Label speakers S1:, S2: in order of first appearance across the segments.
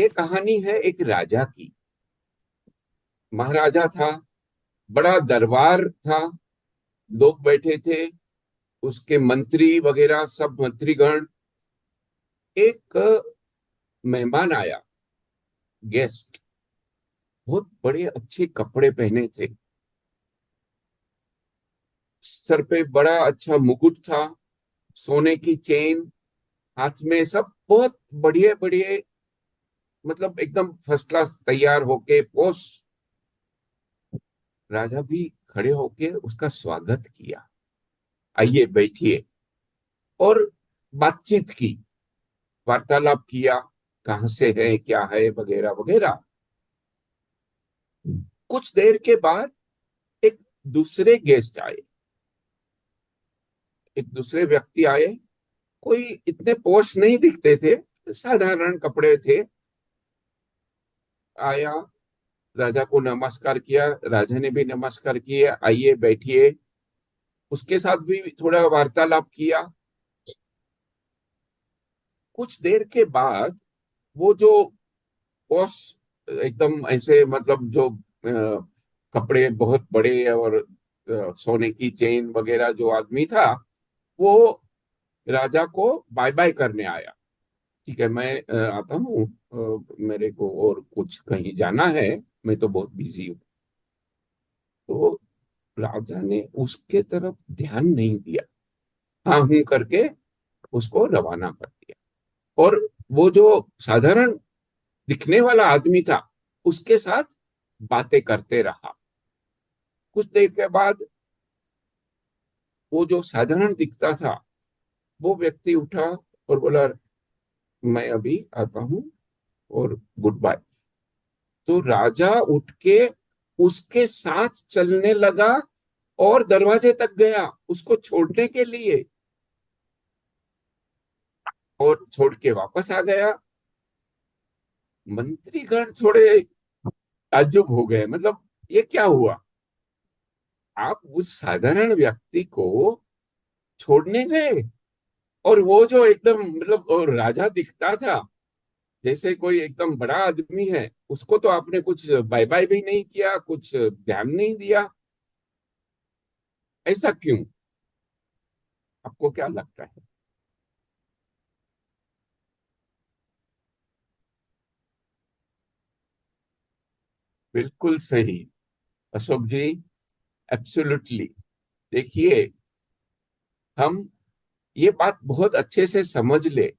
S1: ये कहानी है एक राजा की। महाराजा था, बड़ा दरबार था, लोग बैठे थे, उसके मंत्री वगैरह सब मंत्रीगण। एक मेहमान आया, गेस्ट। बहुत बड़े अच्छे कपड़े पहने थे, सर पे बड़ा अच्छा मुकुट था, सोने की चेन, हाथ में सब बहुत बढ़िया बढ़िया, मतलब एकदम फर्स्ट क्लास तैयार होके पोश। राजा भी खड़े होके उसका स्वागत किया, आइए बैठिए, और बातचीत की, वार्तालाप किया, कहाँ से है, क्या है, वगैरह वगैरह। कुछ देर के बाद एक दूसरे गेस्ट आए, एक दूसरे व्यक्ति आए। कोई इतने पोश नहीं दिखते थे, साधारण कपड़े थे। आया, राजा को नमस्कार किया, राजा ने भी नमस्कार किया, आइए बैठिए। उसके साथ भी थोड़ा वार्तालाप किया। कुछ देर के बाद वो जो पॉश, एकदम ऐसे, मतलब जो कपड़े बहुत बड़े और सोने की चेन वगैरह जो आदमी था, वो राजा को बाय बाय करने आया। ठीक है, मैं आता हूँ, मेरे को और कुछ कहीं जाना है, मैं तो बहुत बिजी हूँ। तो राजा ने उसके तरफ ध्यान नहीं दिया, हाँ हूं करके उसको रवाना कर दिया। और वो जो साधारण दिखने वाला आदमी था, उसके साथ बातें करते रहा। कुछ देर के बाद वो जो साधारण दिखता था, वो व्यक्ति उठा और बोला, मैं अभी आता हूँ, और गुड बाय। तो राजा उठ के उसके साथ चलने लगा और दरवाजे तक गया उसको छोड़ने के लिए, और छोड़ के वापस आ गया। मंत्रीगण थोड़े ताज्जुब हो गए, मतलब ये क्या हुआ? आप उस साधारण व्यक्ति को छोड़ने गए, और वो जो एकदम, मतलब और राजा दिखता था जैसे कोई एकदम बड़ा आदमी है, उसको तो आपने कुछ बाय बाय भी नहीं किया, कुछ ध्यान नहीं दिया। ऐसा क्यों? आपको क्या लगता है? बिल्कुल सही, अशोक जी, एब्सोल्युटली। देखिए, हम ये बात बहुत अच्छे से समझ ले।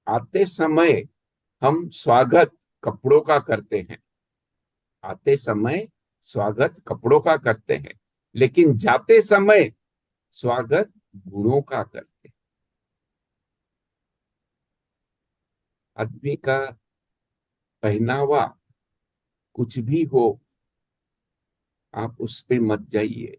S1: आते समय हम स्वागत कपड़ों का करते हैं, आते समय स्वागत कपड़ों का करते हैं, लेकिन जाते समय स्वागत गुणों का करते हैं। आदमी का पहनावा कुछ भी हो, आप उस पे मत जाइए।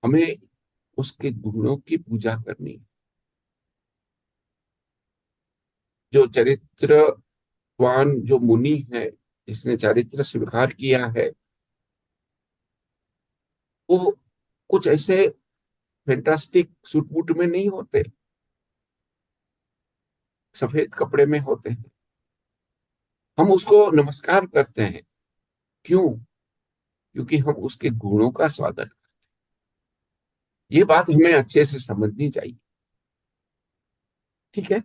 S1: हमें उसके गुणों की पूजा करनी है। जो चरित्रवान जो मुनि है, जिसने चरित्र स्वीकार किया है, वो कुछ ऐसे फैंटास्टिक सूट बूट में नहीं होते, सफेद कपड़े में होते हैं। हम उसको नमस्कार करते हैं, क्यों? क्योंकि हम उसके गुणों का स्वागत। ये बात हमें अच्छे से समझनी चाहिए। ठीक है।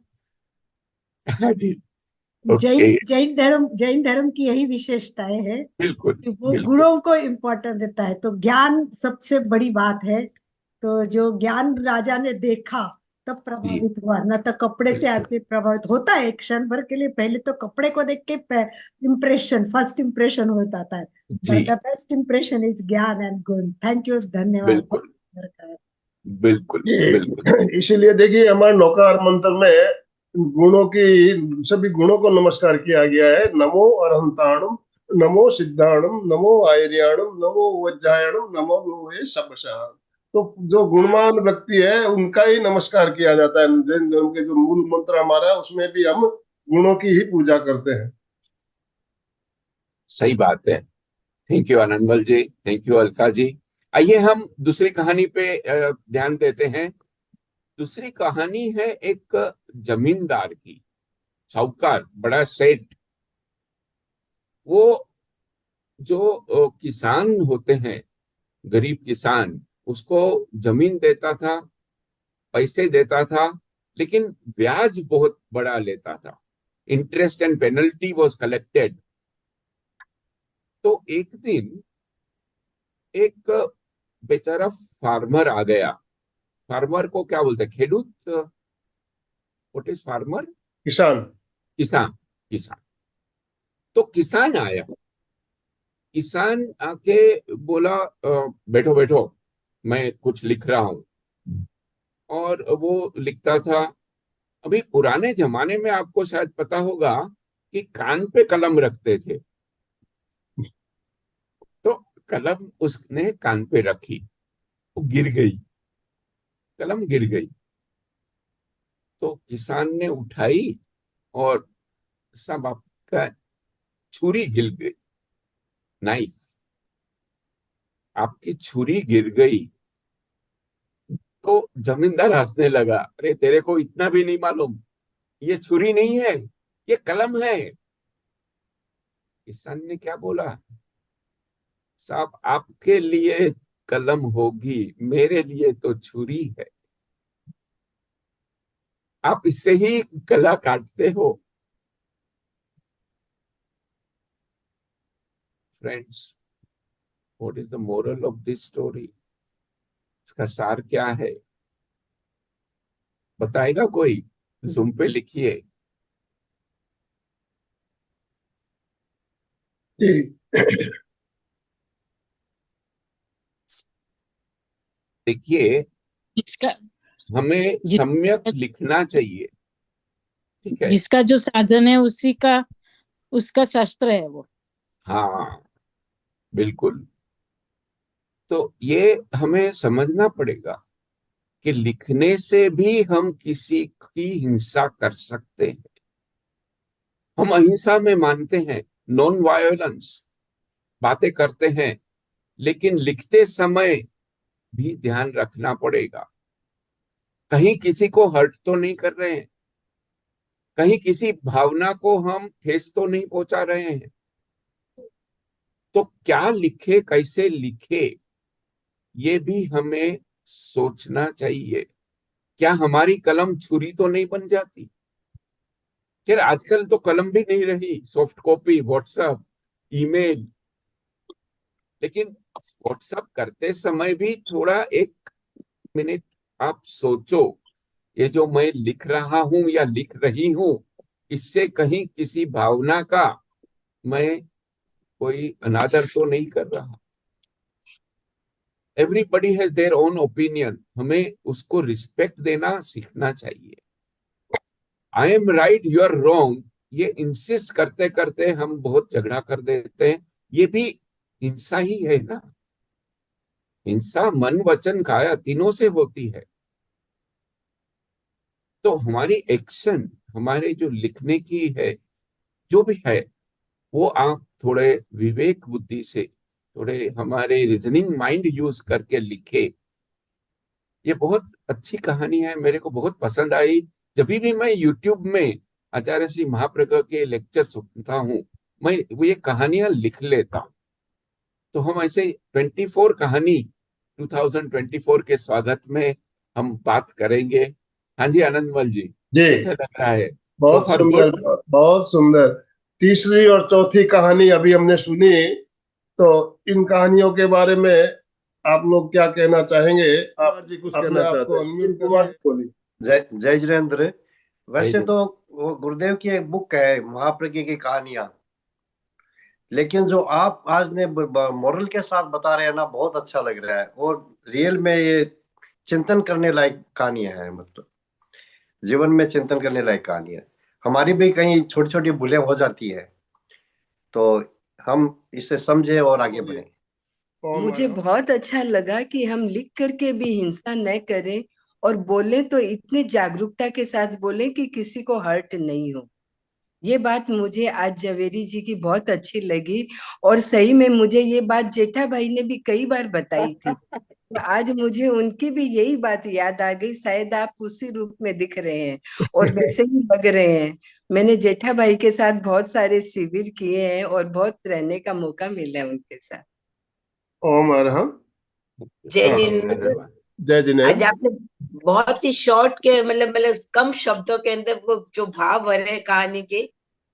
S1: हाँ जी।
S2: जैन
S1: ओके।
S2: जैन धर्म की यही विशेषताएं है
S1: बिल्कुल।
S2: कि वो
S1: बिल्कुल।
S2: गुणों को इम्पोर्टेंट देता है। तो ज्ञान सबसे बड़ी बात है। तो जो ज्ञान राजा ने देखा तब
S1: जी।
S2: प्रभावित हुआ, न तो कपड़े से
S1: बिल्कुल।
S2: आदमी प्रभावित होता है एक क्षण भर के लिए, पहले तो कपड़े को देख के इम्प्रेशन, फर्स्ट इम्प्रेशन होता था।
S1: जी।
S2: But the best impression is ज्ञान एंड गुण। थैंक यू, धन्यवाद।
S1: बिल्कुल। बिल्कुल। बिल्कुल।
S3: इसीलिए देखिए हमारे नौकार मंत्र में गुणों की, सभी गुणों को नमस्कार किया गया है। नमो अरहंताणम, नमो सिद्धाणम, नमो आयर्याणम, नमो वज्रायणम, नमो लोहे सबशाह। तो जो गुणवान व्यक्ति है उनका ही नमस्कार किया जाता है। जैन धर्म के जो मूल मंत्र हमारा है उसमें भी हम गुणों की ही पूजा करते हैं।
S1: सही बात है। Thank you Anandmal ji, thank you Alka ji. आइए हम दूसरी कहानी पे ध्यान देते हैं। दूसरी कहानी है एक जमींदार की। साहूकार, बड़ा सेठ, वो जो किसान होते हैं, गरीब किसान, उसको जमीन देता था, पैसे देता था, लेकिन ब्याज बहुत बड़ा लेता था। Interest and penalty was collected. तो एक दिन एक बेचारा फार्मर आ गया। फार्मर को क्या बोलते हैं, खेडूत? What is farmer?
S3: किसान।
S1: किसान। किसान। तो किसान आया। किसान आके बोला, बैठो बैठो, मैं कुछ लिख रहा हूं। और वो लिखता था। अभी पुराने जमाने में आपको शायद पता होगा कि कान पे कलम रखते थे। तो कलम उसने कान पे रखी, वो गिर गई, कलम गिर गई। तो किसान ने उठाई और सब आपका छुरी गिर गई, नाइफ, आपकी छुरी गिर गई। तो जमींदार हंसने लगा, अरे तेरे को इतना भी नहीं मालूम, ये छुरी नहीं है, ये कलम है। किसान ने क्या बोला, साहब आपके लिए कलम होगी, मेरे लिए तो छुरी है, आप इससे ही गला काटते हो। Friends, what is the moral of this story? इसका सार क्या है, बताएगा कोई? जूम पे लिखिए।
S3: जी।
S1: देखिए,
S4: इसका
S1: हमें सम्यक
S4: जिसका
S1: लिखना चाहिए, ठीक है?
S4: जिसका जो साधन है उसी का उसका शास्त्र है वो।
S1: हाँ, बिल्कुल। तो ये हमें समझना पड़ेगा कि लिखने से भी हम किसी की हिंसा कर सकते हैं। हम अहिंसा में मानते हैं, नॉन वायोलेंस, बातें करते हैं, लेकिन लिखते समय भी ध्यान रखना पड़ेगा, कहीं किसी को हर्ट तो नहीं कर रहे हैं, कहीं किसी भावना को हम ठेस तो नहीं पहुंचा रहे हैं। तो क्या लिखे, कैसे लिखे, ये भी हमें सोचना चाहिए। क्या हमारी कलम छुरी तो नहीं बन जाती? खैर, आजकल तो कलम भी नहीं रही, सॉफ्ट कॉपी, व्हाट्सएप, ईमेल। लेकिन व्हाट्सएप करते समय भी थोड़ा 1 मिनट आप सोचो, ये जो मैं लिख रहा हूं या लिख रही हूं, इससे कहीं किसी भावना का मैं कोई अनादर तो नहीं कर रहा। Everybody has their own opinion, हमें उसको रिस्पेक्ट देना सीखना चाहिए। I am right, you are wrong, ये इंसिस्ट करते करते हम बहुत झगड़ा कर देते हैं। ये भी हिंसा ही है ना। हिंसा मन वचन काया तीनों से होती है। तो हमारी एक्शन, हमारे जो लिखने की है, जो भी है, वो आप थोड़े विवेक बुद्धि से, थोड़े हमारे रीजनिंग माइंड यूज करके लिखे। ये बहुत अच्छी कहानी है, मेरे को बहुत पसंद आई। जब भी मैं यूट्यूब में आचार्य श्री महाप्रज्ञ के लेक्चर सुनता हूँ, मैं वो ये कहानियां लिख लेता हूँ। तो हम ऐसे 24 कहानी 2024 के स्वागत में हम बात करेंगे। हाँ जी, आनंदमल जी,
S3: जी,
S1: कैसे लग रहा है? सो
S3: बहुत
S1: फार
S3: सुंदर,
S1: गुड।
S3: बहुत सुंदर। तीसरी और चौथी कहानी अभी हमने सुनी, तो इन कहानियों के बारे में आप लोग क्या कहना चाहेंगे? आप जी कुछ कहना चाहते हैं? अनम्यूट कुमार बोलिए।
S5: जय जय जिनेन्द्र। वैसे
S1: जय
S5: तो वो गुरुदेव की एक बुक है महाप्रज्ञ की कहानियां, लेकिन जो आप आज ने मोरल के साथ बता रहे हैं ना, बहुत अच्छा लग रहा है। और रियल में ये चिंतन करने लायक कहानियां हैं, मतलब जीवन में चिंतन करने लायक कहानियां। हमारी भी कहीं छोटी छोटी भूलें हो जाती है, तो हम इसे समझे और आगे बढ़े।
S6: मुझे बहुत अच्छा लगा कि हम लिख करके भी हिंसा न करें और बोले तो इतने जागरूकता के साथ बोले कि किसी को हर्ट नहीं हो। ये बात मुझे आज जवेरी जी की बहुत अच्छी लगी, और सही में मुझे ये बात जेठा भाई ने भी कई बार बताई थी तो आज मुझे उनकी भी यही बात याद आ गई, शायद आप उसी रूप में दिख रहे हैं और वैसे ही लग रहे हैं। मैंने जेठा भाई के साथ बहुत सारे शिविर किए हैं और बहुत रहने का मौका मिला है उनके साथ।
S3: ओम अरहम।
S7: जय
S3: हाँ,
S7: जिनेन्द्र।
S1: धन्यवाद।
S3: जय
S7: आज
S3: जिनेन्द्र।
S7: आपने बहुत ही शॉर्ट के मतलब कम शब्दों के अंदर वो जो भाव भरे हैं कहानी के,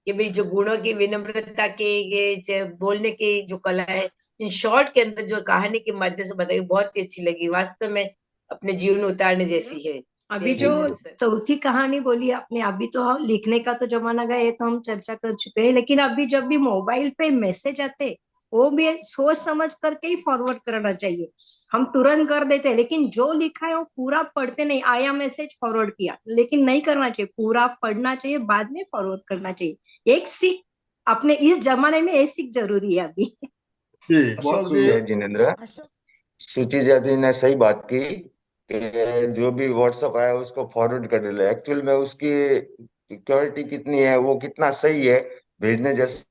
S7: कि भाई जो गुणों की, विनम्रता के, ये बोलने की जो कला है, इन शॉर्ट के अंदर जो कहानी के माध्यम से बताई, बहुत ही अच्छी लगी। वास्तव में अपने जीवन में उतारने जैसी है।
S8: अभी
S7: जय
S8: जो
S7: जिनेन्द्र सर।
S8: चौथी कहानी बोली आपने, अभी तो हम लिखने का तो जमाना गया, ये तो हम चर्चा कर चुके हैं, लेकिन अभी जब भी मोबाइल पे मैसेज आते, वो भी सोच समझ करके ही फॉरवर्ड करना चाहिए। हम तुरंत कर देते हैं, लेकिन जो लिखा है वो पूरा पढ़ते नहीं। आया मैसेज, फॉरवर्ड किया, लेकिन नहीं करना चाहिए। पूरा पढ़ना चाहिए, बाद में फॉरवर्ड करना चाहिए। एक सीख अपने इस जमाने में, एक सीख जरूरी है अभी।
S3: जी, बहुत
S9: अशोक जी,
S3: सुंदर।
S9: जय जिनेन्द्र।
S2: अशोक।
S9: सुचिजा जी ने सही बात की कि जो भी व्हाट्सएप आया उसको फॉरवर्ड कर ले। एक्चुअल में उसकी सिक्योरिटी कितनी है, वो कितना सही है, भेजने जैसा